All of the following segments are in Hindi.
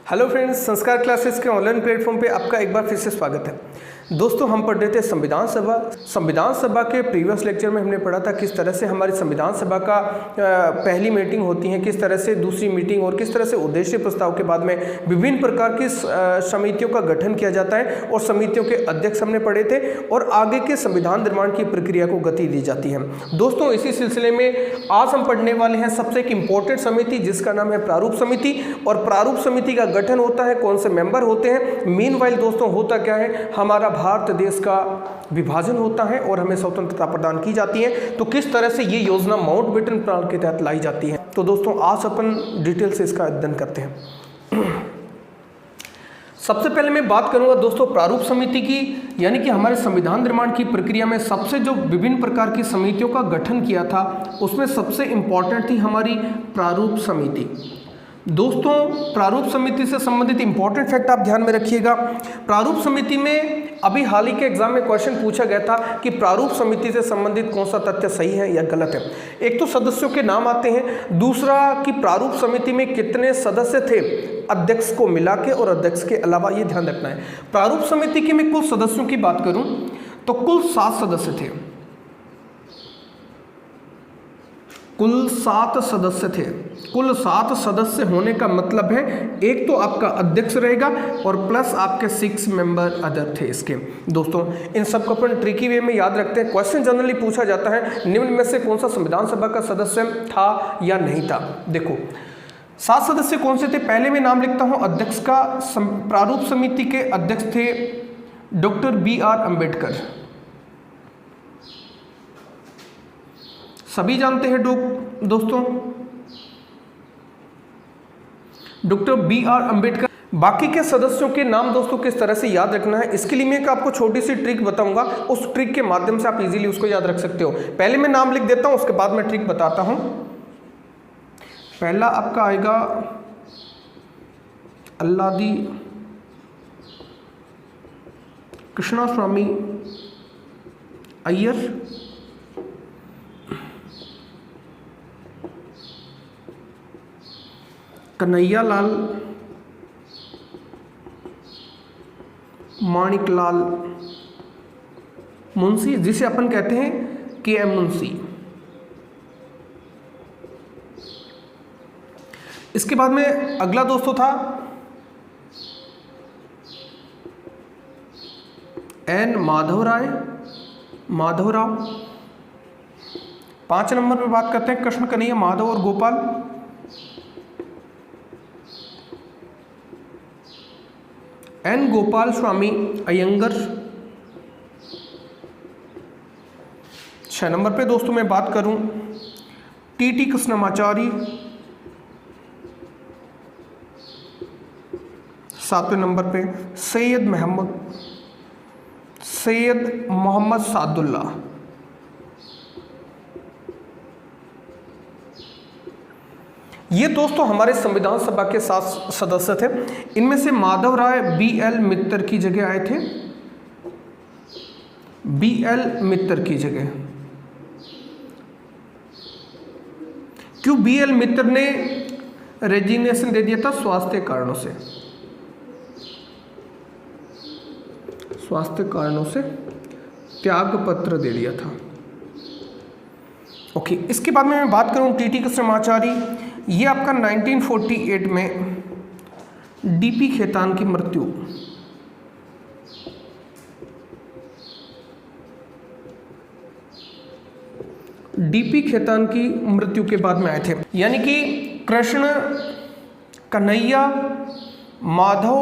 हेलो फ्रेंड्स, संस्कार क्लासेस के ऑनलाइन प्लेटफॉर्म पे आपका एक बार फिर से स्वागत है। दोस्तों, हम पढ़ रहे थे संविधान सभा के प्रीवियस लेक्चर में हमने पढ़ा था किस तरह से हमारी संविधान सभा का पहली मीटिंग होती है, किस तरह से दूसरी मीटिंग और किस तरह से उद्देश्य प्रस्ताव के बाद में विभिन्न प्रकार की समितियों का गठन किया जाता है और समितियों के अध्यक्ष हमने पढ़े थे और आगे के संविधान निर्माण की प्रक्रिया को गति दी जाती है। दोस्तों, इसी सिलसिले में आज हम पढ़ने वाले हैं सबसे एक इम्पोर्टेंट समिति जिसका नाम है प्रारूप समिति। और प्रारूप समिति का गठन होता है, कौन से मेंबर होते हैं, मीनवाइल दोस्तों होता क्या है, हमारा भारत देश का विभाजन होता है और हमें स्वतंत्रता प्रदान की जाती है। तो किस तरह से ये योजना माउंटबेटन प्लान के तहत लाई जाती है, तो दोस्तों आज अपन डिटेल से इसका अध्ययन करते हैं। सबसे पहले मैं बात करूंगा दोस्तों प्रारूप समिति की, यानी कि हमारे संविधान निर्माण की प्रक्रिया में सबसे जो विभिन्न प्रकार की समितियों का गठन किया था उसमें सबसे इंपॉर्टेंट थी हमारी प्रारूप समिति। दोस्तों, प्रारूप समिति से संबंधित इंपॉर्टेंट फैक्ट आप ध्यान में रखिएगा। प्रारूप समिति में अभी हाल ही के एग्जाम में क्वेश्चन पूछा गया था कि प्रारूप समिति से संबंधित कौन सा तथ्य सही है या गलत है। एक तो सदस्यों के नाम आते हैं, दूसरा कि प्रारूप समिति में कितने सदस्य थे अध्यक्ष को मिला के और अध्यक्ष के अलावा, ये ध्यान रखना है। प्रारूप समिति के मैं कुल सदस्यों की बात करूं तो कुल 7 सदस्य थे, कुल 7 सदस्य थे। कुल 7 सदस्य होने का मतलब है एक तो आपका अध्यक्ष रहेगा और प्लस आपके 6 मेंबर अदर थे इसके। दोस्तों, इन सबको अपन ट्रिकी वे में याद रखते हैं। क्वेश्चन जनरली पूछा जाता है निम्न में से कौन सा संविधान सभा का सदस्य था या नहीं था। देखो 7 सदस्य कौन से थे, पहले मैं नाम लिखता हूं अध्यक्ष का। प्रारूप समिति के अध्यक्ष थे डॉक्टर BR अम्बेडकर, सभी जानते हैं दोस्तों डॉक्टर BR अम्बेडकर। बाकी के सदस्यों के नाम दोस्तों किस तरह से याद रखना है, इसके लिए मैं एक आपको छोटी सी ट्रिक बताऊंगा, उस ट्रिक के माध्यम से आप इजीली उसको याद रख सकते हो। पहले मैं नाम लिख देता हूं, उसके बाद मैं ट्रिक बताता हूं। पहला आपका आएगा अल्लादी कृष्णा स्वामी अय्यर, कन्हैया लाल माणिक लाल मुंशी, जिसे अपन कहते हैं KM मुंशी। इसके बाद में अगला दोस्तों था N माधवराव। 5 नंबर पे बात करते हैं कृष्ण कन्हैया माधव और गोपाल। N गोपाल स्वामी अयंगर। 6 नंबर पे दोस्तों मैं बात करूं TT कृष्णमाचारी। 7वें नंबर पे सैयद मोहम्मद सादुल्ला। ये दोस्तों हमारे संविधान सभा के 7 सदस्य थे। इनमें से माधव राय BL मित्तर की जगह आए थे, BL मित्तर की जगह। क्यों BL मित्तर ने रेजिग्नेशन दे दिया था? स्वास्थ्य कारणों से त्याग पत्र दे दिया था। ओके, इसके बाद में मैं बात करूं TT कृष्णमाचारी। ये आपका 1948 में DP खेतान की मृत्यु, DP खेतान की मृत्यु के बाद में आए थे, यानी कि कृष्ण कन्हैया माधव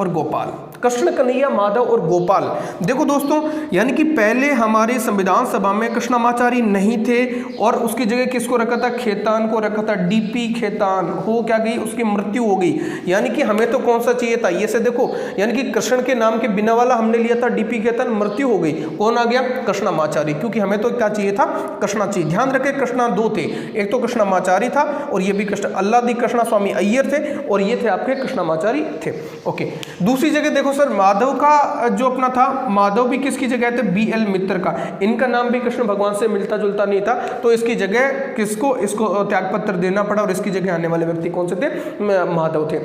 और गोपाल। कृष्ण कन्हैया माधव और गोपाल। देखो दोस्तों, यानी कि पहले हमारे संविधान सभा में कृष्णमाचारी नहीं थे और उसकी जगह किसको रखा था? खेतान को रखा था। DP खेतान हो क्या गई, उसकी मृत्यु हो गई। यानी कि हमें तो कौन सा चाहिए था, ये से देखो, यानी कि कृष्ण के नाम के बिना वाला हमने लिया था DP खेतान, मृत्यु हो गई। कौन आ गया? कृष्णमाचारी, क्योंकि हमें तो क्या चाहिए था? कृष्णा चाहिए। ध्यान रखे कृष्णा 2 थे, एक तो कृष्णमाचारी था और ये भी कृष्ण अल्लादी कृष्णा स्वामी अय्यर थे और ये थे आपके कृष्णमाचारी थे। ओके, दूसरी जगह देखो देखो सर, माधव का जो अपना था, माधव भी किसकी जगह थे, BL मित्र का। इनका नाम भी कृष्ण भगवान से मिलता जुलता नहीं था, तो इसकी जगह किसको, इसको त्यागपत्र देना पड़ा और इसकी जगह आने वाले व्यक्ति कौन से थे, माधव थे।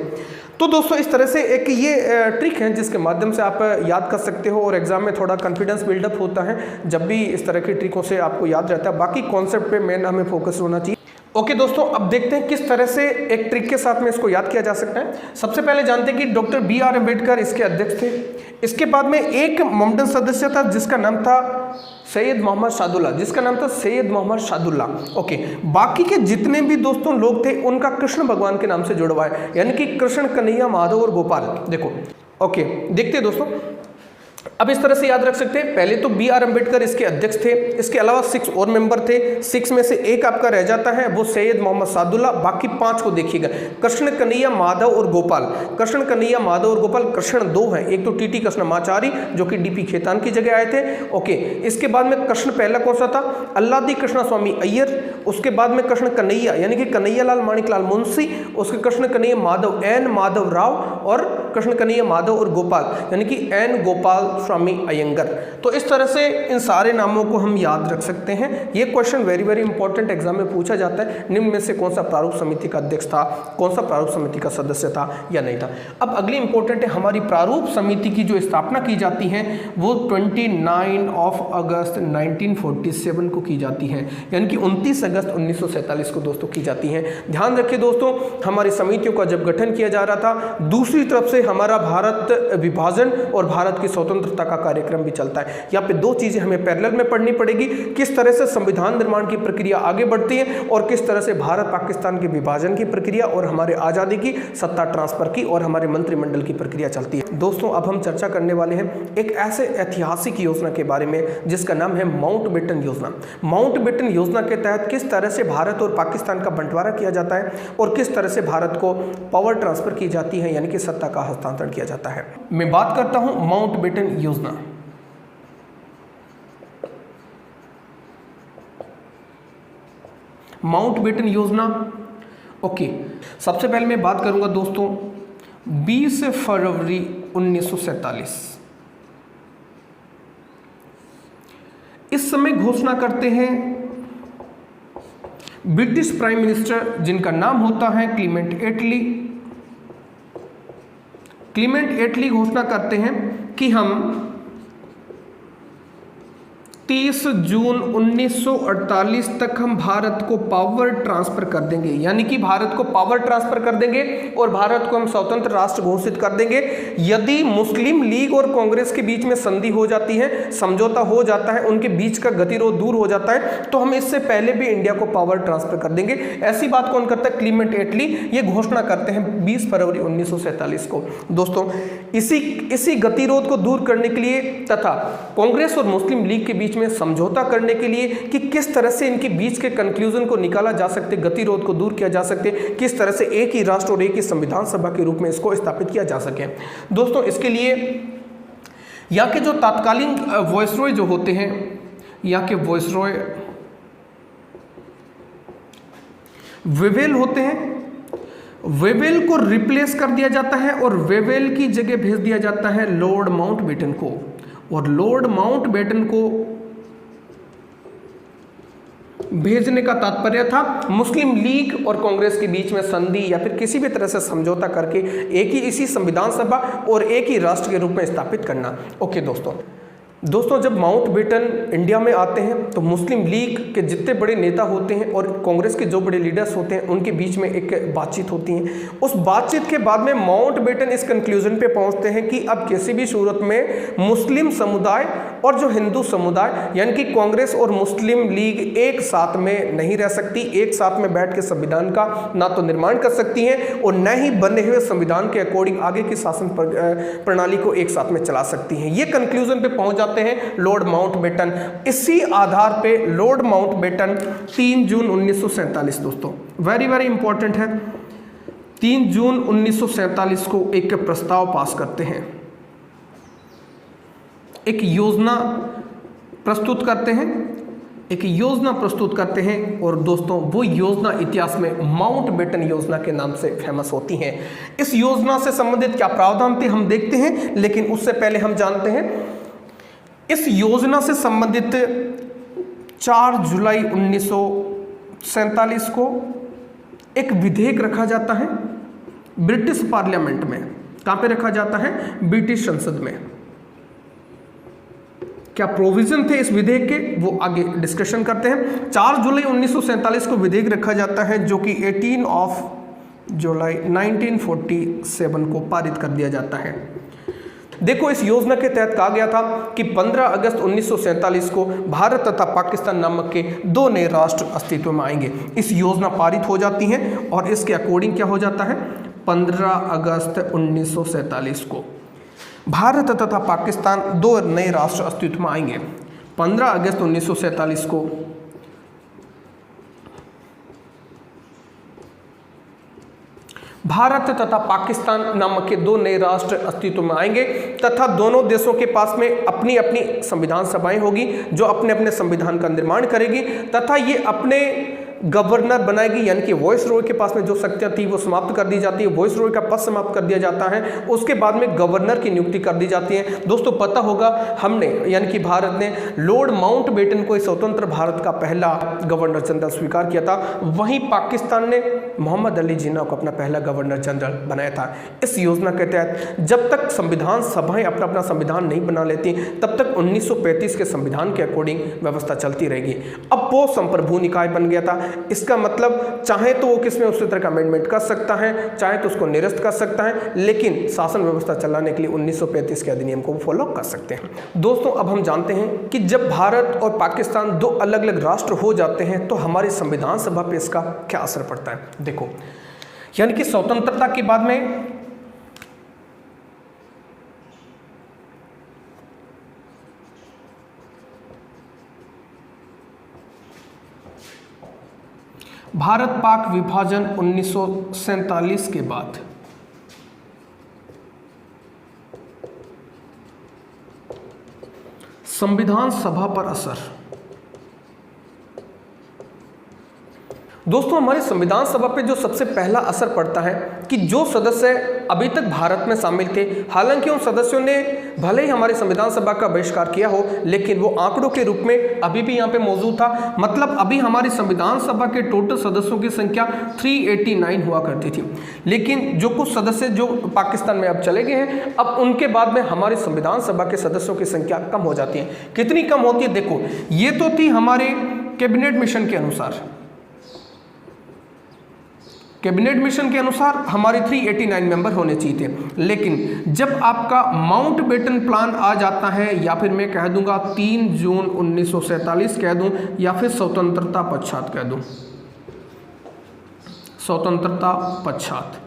तो दोस्तों इस तरह से एक ये ट्रिक है जिसके माध्यम से आप याद कर सकते हो और एग्जाम में थोड़ा कॉन्फिडेंस बिल्डअप होता है जब भी इस तरह की ट्रिकों से आपको याद रहता है। बाकी कॉन्सेप्ट पे मेन हमें फोकस होना चाहिए। ओके दोस्तों, अब देखते हैं किस तरह से एक ट्रिक के साथ में इसको याद किया जा सकता है। सबसे पहले जानते हैं कि डॉक्टर BR अम्बेडकर इसके अध्यक्ष थे। इसके बाद में एक मॉमडन सदस्य था जिसका नाम था सैयद मोहम्मद शादुल्ला, जिसका नाम था सैयद मोहम्मद शादुल्ला। ओके, बाकी के जितने भी दोस्तों लोग थे उनका कृष्ण भगवान के नाम से जुड़ा हुआ है, यानी कि कृष्ण, कन्हैया, माधव और गोपाल। देखो ओके, देखते हैं दोस्तों, अब इस तरह से याद रख सकते हैं। पहले तो BR अम्बेडकर इसके अध्यक्ष थे, इसके अलावा 6 और मेंबर थे। 6 में से एक आपका रह जाता है, वो सैयद मोहम्मद शादुल्ला। बाकी 5 को देखिएगा, कृष्ण, कन्हैया, माधव और गोपाल। कृष्ण, कन्हैया, माधव और गोपाल, कृष्ण 2 हैं, एक तो TT कृष्णमाचारी जो कि DP खेतान की जगह आए थे। ओके, इसके बाद में कृष्ण पहला कौन सा था, अल्लादी कृष्णा स्वामी अय्यर। उसके बाद में कृष्ण कन्हैया यानी कि कन्हैया लाल माणिकलाल मुंशी। उसके कृष्ण कन्हैया माधव N माधव राव, और कृष्ण कन्हैया माधव और गोपाल यानी कि N गोपाल स्वामी अयंगर। तो इस तरह से इन सारे नामों को हम याद रख सकते हैं। ये question very very important exam में पूछा जाता है, निम्न में से कौन सा प्रारूप समिति का अध्यक्ष था, कौन सा प्रारूप समिति का सदस्य था या नहीं था। अब अगली इंपॉर्टेंट है, हमारी प्रारूप समिति की जो स्थापना की जाती है वो 29 अगस्त 1947 को की जाती है, यानी कि 29 अगस्त 1947 को दोस्तों की जाती है। ध्यान रखिए दोस्तों, हमारी समितियों का जब गठन किया जा रहा था, दूसरी तरफ से हमारा भारत विभाजन और भारत की स्वतंत्रता का कार्यक्रम भी चलता है। यहाँ पे 2 चीजें हमें पैरेलल में पढ़नी पड़ेगी, किस तरह से संविधान निर्माण की प्रक्रिया आगे बढ़ती है और किस तरह से भारत पाकिस्तान के विभाजन की प्रक्रिया और हमारे आजादी की, सत्ता ट्रांसफर की और हमारे मंत्रिमंडल की प्रक्रिया चलती है। दोस्तों अब हम चर्चा करने वाले हैं एक ऐसे ऐतिहासिक योजना के बारे में जिसका नाम है माउंटबेटन योजना। माउंटबेटन योजना के तहत किस तरह से भारत और पाकिस्तान का बंटवारा किया जाता है और किस तरह से भारत को पावर ट्रांसफर की जाती है, यानी कि सत्ता का हस्तांतरण किया जाता है। मैं बात करता हूं माउंटबेटन योजना। माउंटबेटन योजना, ओके, सबसे पहले मैं बात करूंगा दोस्तों 20 फरवरी 1947। इस समय घोषणा करते हैं ब्रिटिश प्राइम मिनिस्टर जिनका नाम होता है क्लीमेंट एटली। क्लीमेंट एटली घोषणा करते हैं कि हम 30 जून 1948 तक हम भारत को पावर ट्रांसफर कर देंगे, यानी कि भारत को पावर ट्रांसफर कर देंगे और भारत को हम स्वतंत्र राष्ट्र घोषित कर देंगे यदि मुस्लिम लीग और कांग्रेस के बीच में संधि हो जाती है, समझौता हो जाता है, उनके बीच का गतिरोध दूर हो जाता है, तो हम इससे पहले भी इंडिया को पावर ट्रांसफर कर देंगे। ऐसी बात कौन करता है, क्लीमेंट एटली। ये घोषणा करते हैं 20 फरवरी 1947 को। दोस्तों इसी गतिरोध को दूर करने के लिए तथा कांग्रेस और मुस्लिम लीग के बीच में समझौता करने के लिए कि किस तरह से इनके बीच के कंक्लूजन को निकाला जा सकते, गतिरोध को दूर किया जा सकते, किस तरह से एक ही राष्ट्र और एक ही संविधान सभा के रूप में इसको स्थापित किया जा सके। दोस्तों इसके लिए यहाँ के जो तत्कालीन वॉइसरॉय जो होते हैं, यहाँ के वॉइसरॉय वेवेल होते हैं, वेवेल को रिप्लेस कर दिया जाता है और वेवेल की जगह भेज दिया जाता है लॉर्ड माउंटबेटन को। और लॉर्ड माउंटबेटन को भेजने का तात्पर्य था मुस्लिम लीग और कांग्रेस के बीच में संधि या फिर किसी भी तरह से समझौता करके एक ही इसी संविधान सभा और एक ही राष्ट्र के रूप में स्थापित करना। ओके दोस्तों जब माउंटबेटन इंडिया में आते हैं तो मुस्लिम लीग के जितने बड़े नेता होते हैं और कांग्रेस के जो बड़े लीडर्स होते हैं उनके बीच में एक बातचीत होती है। उस बातचीत के बाद में माउंटबेटन इस कंक्लूजन पे पहुंचते हैं कि अब किसी भी सूरत में मुस्लिम समुदाय और जो हिंदू समुदाय यानी कि कांग्रेस और मुस्लिम लीग एक साथ में नहीं रह सकती, एक साथ में बैठ के संविधान का ना तो निर्माण कर सकती हैं और न ही बने हुए संविधान के अकॉर्डिंग आगे की शासन प्रणाली को एक साथ में चला सकती हैं। ये कंक्लूजन पे पहुंच जाते हैं लॉर्ड माउंटबेटन। इसी आधार पे लॉर्ड माउंटबेटन 3 जून 1947 दोस्तों वेरी वेरी इंपॉर्टेंट है, 3 जून 1947 को एक प्रस्ताव पास करते हैं, एक योजना प्रस्तुत करते हैं, एक योजना प्रस्तुत करते हैं और दोस्तों वो योजना इतिहास में माउंटबेटन योजना के नाम से फेमस होती है। इस योजना से संबंधित क्या प्रावधान थे हम देखते हैं, लेकिन उससे पहले हम जानते हैं इस योजना से संबंधित 4 जुलाई 1947 को एक विधेयक रखा जाता है ब्रिटिश पार्लियामेंट में। कहां पे रखा जाता है? ब्रिटिश संसद में। क्या प्रोविजन थे इस विधेयक के, वो आगे डिस्कशन करते हैं। 4 जुलाई 1947 को विधेयक रखा जाता है जो कि 18 जुलाई 1947 को पारित कर दिया जाता है। देखो इस योजना के तहत कहा गया था कि 15 अगस्त 1947 को भारत तथा पाकिस्तान नामक के 2 नए राष्ट्र अस्तित्व में आएंगे। इस योजना पारित हो जाती है और इसके अकॉर्डिंग क्या हो जाता है? 15 अगस्त 1947 को भारत तथा पाकिस्तान 2 नए राष्ट्र अस्तित्व में आएंगे। 15 अगस्त 1947 को भारत तथा पाकिस्तान नामक के 2 नए राष्ट्र अस्तित्व में आएंगे तथा दोनों देशों के पास में अपनी अपनी संविधान सभाएं होगी जो अपने अपने संविधान का निर्माण करेगी तथा ये अपने गवर्नर बनाएगी, यानी कि वॉइस रॉय के पास में जो शक्तियां थी वो समाप्त कर दी जाती है। वॉइस रॉय का पद समाप्त कर दिया जाता है। उसके बाद में गवर्नर की नियुक्ति कर दी जाती है। दोस्तों पता होगा हमने यानी कि भारत ने लॉर्ड माउंटबेटन को स्वतंत्र भारत का पहला गवर्नर जनरल स्वीकार किया था। वहीं पाकिस्तान ने मोहम्मद अली जिन्ना को अपना पहला गवर्नर जनरल बनाया था। इस योजना के तहत जब तक संविधान सभाएं अपना अपना संविधान नहीं बना लेती तब तक 1935 के संविधान के अकॉर्डिंग व्यवस्था चलती रहेगी। अब वो संप्रभु निकाय बन गया था। इसका मतलब चाहे तो वो किसमें उसी तरह का अमेंडमेंट कर सकता है, चाहे तो उसको निरस्त कर सकता है, लेकिन शासन व्यवस्था चलाने के लिए 1935 के अधिनियम को फॉलो कर सकते हैं। दोस्तों अब हम जानते हैं कि जब भारत और पाकिस्तान 2 अलग अलग राष्ट्र हो जाते हैं तो हमारी संविधान सभा पे इसका क्या असर पड़ता है। देखो यानी कि स्वतंत्रता के बाद में भारत पाक विभाजन 1947 के बाद संविधान सभा पर असर। दोस्तों हमारे संविधान सभा पे जो सबसे पहला असर पड़ता है कि जो सदस्य अभी तक भारत में शामिल थे, हालांकि उन सदस्यों ने भले ही हमारे संविधान सभा का बहिष्कार किया हो, लेकिन वो आंकड़ों के रूप में अभी भी यहाँ पे मौजूद था। मतलब अभी हमारी संविधान सभा के टोटल सदस्यों की संख्या 389 हुआ करती थी। लेकिन जो कुछ सदस्य जो पाकिस्तान में अब चले गए हैं, अब उनके बाद में हमारी संविधान सभा के सदस्यों की संख्या कम हो जाती है। कितनी कम होती है? देखो ये तो थी हमारे कैबिनेट मिशन के अनुसार। कैबिनेट मिशन के अनुसार हमारे 389 मेंबर होने चाहिए थे, लेकिन जब आपका माउंटबेटन प्लान आ जाता है, या फिर मैं कह दूंगा 3 जून 1947 कह दूं, या फिर स्वतंत्रता पश्चात कह दूं, स्वतंत्रता पश्चात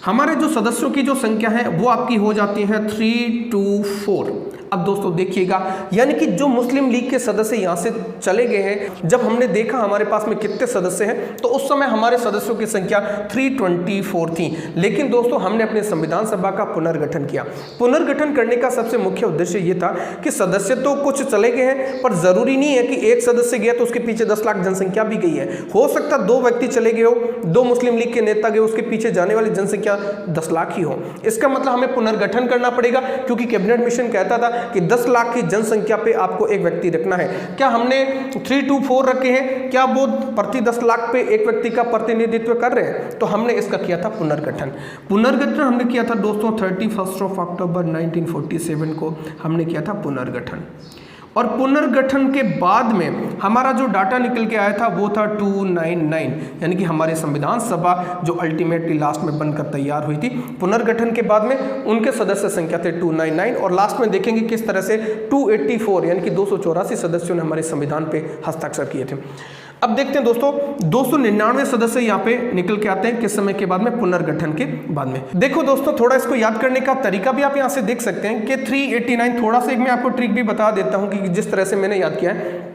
हमारे जो सदस्यों की जो संख्या है वो आपकी हो जाती है 324। अब दोस्तों देखिएगा, यानी कि जो मुस्लिम लीग के सदस्य यहाँ से चले गए हैं, जब हमने देखा हमारे पास में कितने सदस्य हैं तो उस समय हमारे सदस्यों की संख्या 324 थी। लेकिन दोस्तों हमने अपने संविधान सभा का पुनर्गठन किया। पुनर्गठन करने का सबसे मुख्य उद्देश्य ये था कि सदस्य तो कुछ चले गए हैं, पर जरूरी नहीं है कि एक सदस्य गया तो उसके पीछे 10 लाख जनसंख्या भी गई है। हो सकता 2 व्यक्ति चले गए हो, 2 मुस्लिम लीग के नेता गए, उसके पीछे जाने वाली जनसंख्या 10 लाख ही हो। इसका मतलब हमें पुनर्गठन करना पड़ेगा, क्योंकि कैबिनेट मिशन कहता था कि 10 लाख की जनसंख्या पे आपको एक व्यक्ति रखना है। क्या हमने 324 रखे हैं? क्या वो प्रति 10 लाख पे एक व्यक्ति का प्रतिनिधित्व कर रहे हैं? तो हमने इसका किया था पुनर्गठन। पुनर्गठन हमने किया था दोस्तों 31 अक्टूबर 1947 को हमने किया था पुनर्गठन। और पुनर्गठन के बाद में हमारा जो डाटा निकल के आया था वो था 299, यानी कि हमारी संविधान सभा जो अल्टीमेटली लास्ट में बनकर तैयार हुई थी। पुनर्गठन के बाद में उनके सदस्य संख्या थे 299 और लास्ट में देखेंगे किस तरह से 284 यानी कि 284 सदस्यों ने हमारे संविधान पे हस्ताक्षर किए थे। अब देखते हैं दोस्तों 299 सदस्य यहाँ पे निकल के आते हैं किस समय के बाद में? पुनर्गठन के बाद में। देखो दोस्तों थोड़ा इसको याद करने का तरीका भी आप यहाँ से देख सकते हैं कि 389 थोड़ा सा एक मैं आपको ट्रिक भी बता देता हूँ कि जिस तरह से मैंने याद किया है।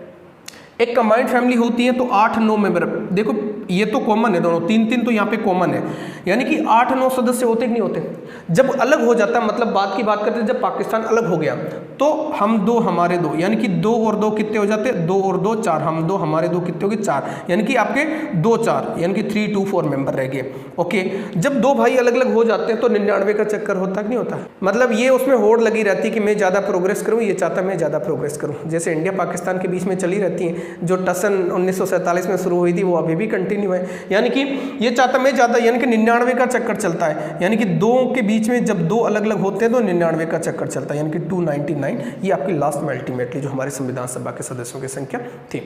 एक कंबाइंड फैमिली होती है तो 8-9 मेंबर देखो ये तो कॉमन है, दोनों 3-3 तो यहाँ पे कॉमन है, यानी कि 8-9 सदस्य होते कि नहीं होते। जब अलग हो जाता है, मतलब बात की बात करते हैं, जब पाकिस्तान अलग हो गया तो हम 2 हमारे 2, यानी कि 2 और 2 कितने हो जाते हैं, 2 और 2 4, हम 2 हमारे 2 कितने हो गए 4, यानी कि आपके 2-4, यानी कि 3-2-4 मेंबर रह गए। ओके, जब 2 भाई अलग अलग हो जाते हैं तो 99 का चक्कर होता कि नहीं होता। मतलब ये उसमें होड़ लगी रहती कि मैं ज़्यादा प्रोग्रेस करूँ, ये चाहता मैं ज़्यादा प्रोग्रेस करूँ, जैसे इंडिया पाकिस्तान के बीच में चली रहती है, जो टसन 1947 में शुरू हुई थी वो अभी भी कंटिन्यू है, यानी कि ये चाहता मैं ज़्यादा, यानी कि 99 का चक्कर चलता है, यानी कि 2 के बीच में जब 2 अलग अलग होते हैं तो 99 का चक्कर चलता है, यानी कि 299 ये आपकी लास्ट में अल्टीमेटली जो हमारे संविधान सभा के सदस्यों की संख्या थी।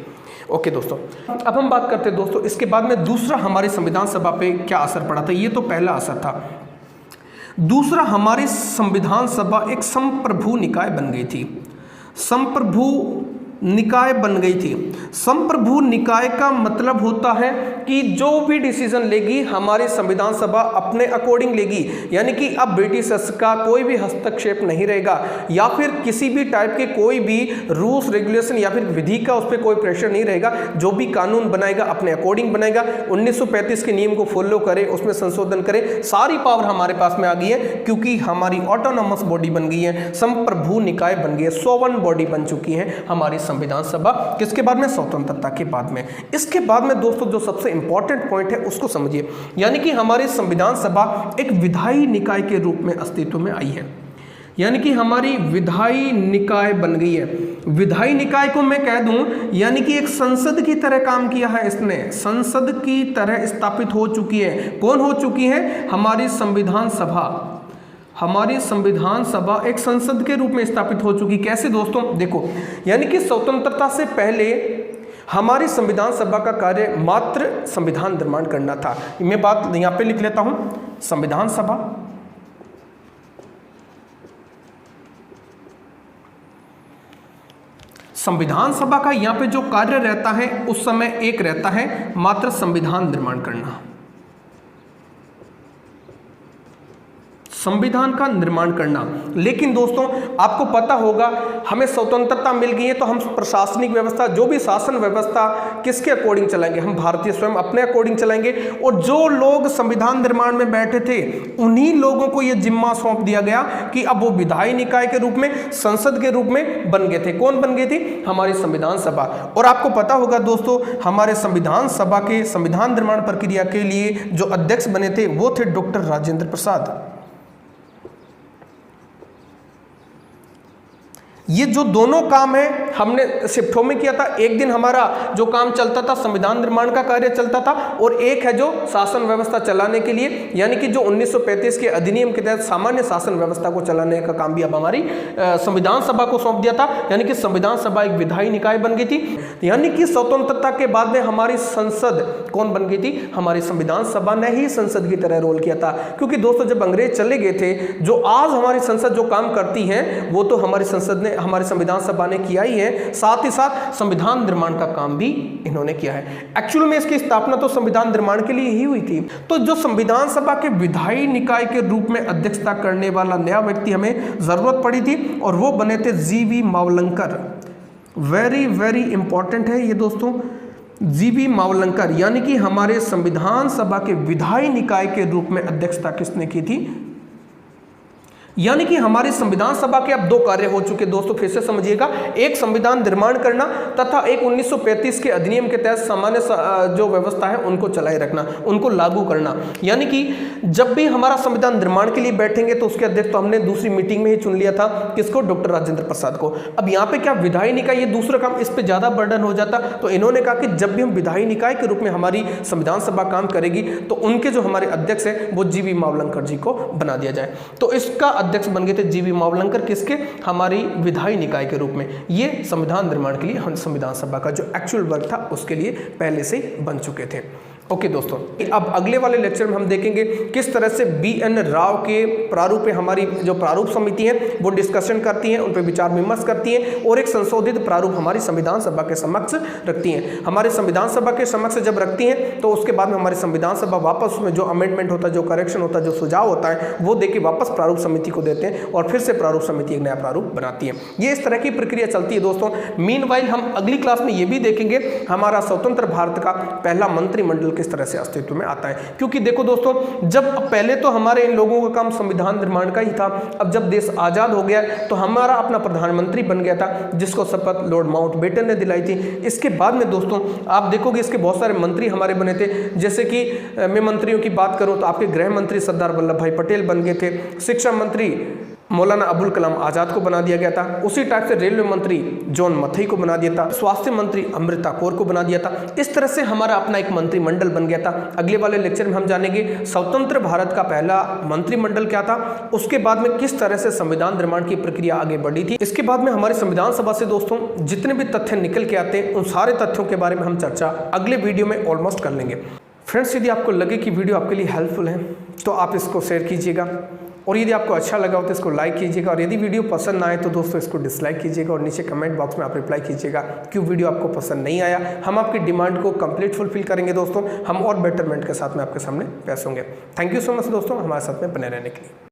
ओके दोस्तों, अब हम बात करते हैं दोस्तों इसके बाद में दूसरा हमारी संविधान सभा पे क्या असर पड़ा था। ये तो पहला असर था। दूसरा, हमारी संविधान सभा एक संप्रभु निकाय बन गई थी। संप्रभु निकाय बन गई थी। संप्रभु निकाय का मतलब होता है कि जो भी डिसीजन लेगी हमारी संविधान सभा अपने अकॉर्डिंग लेगी, यानी कि अब ब्रिटिश का कोई भी हस्तक्षेप नहीं रहेगा, या फिर किसी भी टाइप के कोई भी रूल्स रेगुलेशन या फिर विधि का उस पर कोई प्रेशर नहीं रहेगा। जो भी कानून बनाएगा अपने अकॉर्डिंग बनाएगा, 1935 के नियम को फॉलो करे, उसमें संशोधन करे, सारी पावर हमारे पास में आ गई है, क्योंकि हमारी ऑटोनॉमस बॉडी बन गई है, संप्रभु निकाय बन गई है, सोवन बॉडी बन चुकी है हमारी संविधान सभा। किसके बाद में? स्वतंत्रता के बाद में। इसके बाद में दोस्तों जो सबसे इंपॉर्टेंट पॉइंट है उसको समझिए, यानी कि हमारी संविधान सभा एक विधायी निकाय के रूप में अस्तित्व में आई है, यानी कि हमारी विधायी निकाय बन गई है। विधायी निकाय को मैं कह दूं, यानी कि एक संसद की तरह काम किया है इसने, संसद की तरह स्थापित हो चुकी है। कौन हो चुकी है? हमारी संविधान सभा। हमारी संविधान सभा एक संसद के रूप में स्थापित हो चुकी। कैसे दोस्तों? देखो, यानी कि स्वतंत्रता से पहले हमारी संविधान सभा का कार्य मात्र संविधान निर्माण करना था। मैं बात यहाँ पे लिख लेता हूं, संविधान सभा संविधान सभा का यहाँ पे जो कार्य रहता है उस समय एक रहता है मात्र संविधान निर्माण करना, संविधान का निर्माण करना। लेकिन दोस्तों आपको पता होगा हमें स्वतंत्रता मिल गई है तो हम प्रशासनिक व्यवस्था, जो भी शासन व्यवस्था किसके अकॉर्डिंग चलाएंगे? हम भारतीय स्वयं अपने अकॉर्डिंग चलाएंगे। और जो लोग संविधान निर्माण में बैठे थे उन्हीं लोगों को यह जिम्मा सौंप दिया गया कि अब वो विधायी निकाय के रूप में, संसद के रूप में बन गए थे। कौन बन गई थी? हमारी संविधान सभा। और आपको पता होगा दोस्तों हमारे संविधान सभा के संविधान निर्माण प्रक्रिया के लिए जो अध्यक्ष बने थे वो थे डॉक्टर राजेंद्र प्रसाद। ये जो दोनों काम है हमने शिफ्टों में किया था। एक दिन हमारा जो काम चलता था संविधान निर्माण का कार्य चलता था, और एक है जो शासन व्यवस्था चलाने के लिए, यानी कि जो 1935 के अधिनियम के तहत सामान्य शासन व्यवस्था को चलाने का काम भी अब हमारी संविधान सभा को सौंप दिया था। यानी कि संविधान सभा एक विधायी निकाय बन गई थी। यानी कि स्वतंत्रता के बाद में हमारी संसद कौन बन गई थी? हमारी संविधान सभा ने ही संसद की तरह रोल किया था। क्योंकि दोस्तों जब अंग्रेज चले गए थे, जो आज हमारी संसद जो काम करती है वो तो हमारी संसद ने, हमारी संविधान सभा ने किया ही है, साथ ही साथ संविधान निर्माण का काम भी इन्होंने किया है। एक्चुअल में इसकी स्थापना तो संविधान निर्माण के लिए ही हुई थी। तो जो संविधान सभा के विधायी निकाय के रूप में अध्यक्षता करने वाला नया व्यक्ति हमें जरूरत पड़ी थी, और वो बने थे जीवी मावलंकर। वेरी वेरी इंपॉर्टेंट है ये दोस्तों, जीवी मावलंकर। यानी कि हमारे संविधान सभा के विधायी निकाय के रूप में अध्यक्षता किसने की थी? यानी कि हमारी संविधान सभा के अब दो कार्य हो चुके दोस्तों, फिर से समझिएगा। एक संविधान निर्माण करना तथा एक 1935 के अधिनियम के तहत सामान्य जो व्यवस्था है उनको चलाए रखना, उनको लागू करना। यानी कि जब भी हमारा संविधान निर्माण के लिए बैठेंगे तो उसके अध्यक्ष तो हमने दूसरी मीटिंग में ही चुन लिया था, किसको? डॉक्टर राजेंद्र प्रसाद को। अब यहाँ पे क्या विधायी निकाय, ये दूसरा काम, इस पर ज्यादा बर्डन हो जाता, तो इन्होंने कहा कि जब भी हम विधायी निकाय के रूप में हमारी संविधान सभा काम करेगी तो उनके जो हमारे अध्यक्ष है वो जीवी मावलंकर जी को बना दिया जाए। तो इसका अध्यक्ष बन गए थे जीवी मावलंकर, किसके? हमारी विधायी निकाय के रूप में। ये संविधान निर्माण के लिए हम संविधान सभा का जो एक्चुअल वर्क था उसके लिए पहले से बन चुके थे। ओके दोस्तों, अब अगले वाले लेक्चर में हम देखेंगे किस तरह से BN राव के प्रारूप पे हमारी जो प्रारूप समिति है वो डिस्कशन करती है, उन पर विचार विमर्श करती है और एक संशोधित प्रारूप हमारी संविधान सभा के समक्ष रखती हैं। हमारे संविधान सभा के समक्ष जब रखती हैं तो उसके बाद में हमारी संविधान सभा वापस उसमें जो अमेंडमेंट होता है, जो करेक्शन होता है, जो सुझाव होता है वो देके वापस प्रारूप समिति को देते हैं और फिर से प्रारूप समिति एक नया प्रारूप बनाती है। ये इस तरह की प्रक्रिया चलती है दोस्तों। मीनवाइल हम अगली क्लास में ये भी देखेंगे हमारा स्वतंत्र भारत का पहला मंत्रिमंडल किस तरह से अस्तित्व में आता है। क्योंकि देखो दोस्तों, जब पहले तो हमारे इन लोगों का काम संविधान निर्माण का ही था, अब जब देश आजाद हो गया तो हमारा अपना प्रधानमंत्री बन गया था जिसको शपथ लॉर्ड माउंटबेटन ने दिलाई थी। इसके बाद में दोस्तों आप देखोगे इसके बहुत सारे मंत्री हमारे बने थे, जैसे कि मैं मंत्रियों की बात करूं तो आपके गृह मंत्री सरदार वल्लभ भाई पटेल बन गए थे, शिक्षा मंत्री मौलाना अबुल कलाम आजाद को बना दिया गया था, उसी टाइप से रेलवे मंत्री जॉन मथई को बना दिया था, स्वास्थ्य मंत्री अमृता कौर को बना दिया था। इस तरह से हमारा अपना एक मंत्रिमंडल बन गया था। अगले वाले लेक्चर में हम जानेंगे स्वतंत्र भारत का पहला मंत्रिमंडल क्या था, उसके बाद में किस तरह से संविधान निर्माण की प्रक्रिया आगे बढ़ी थी। इसके बाद में हमारी संविधान सभा से दोस्तों जितने भी तथ्य निकल के आते हैं उन सारे तथ्यों के बारे में हम चर्चा अगले वीडियो में ऑलमोस्ट कर लेंगे। फ्रेंड्स, यदि आपको लगे कि वीडियो आपके लिए हेल्पफुल है तो आप इसको शेयर कीजिएगा और यदि आपको अच्छा लगा हो तो इसको लाइक कीजिएगा और यदि वीडियो पसंद ना आए तो दोस्तों इसको डिसलाइक कीजिएगा और नीचे कमेंट बॉक्स में आप रिप्लाई कीजिएगा क्यों वीडियो आपको पसंद नहीं आया। हम आपकी डिमांड को कंप्लीट फुलफिल करेंगे दोस्तों, हम और बेटरमेंट के साथ में आपके सामने पेश होंगे। थैंक यू सो मच दोस्तों हमारे साथ में बने रहने के लिए।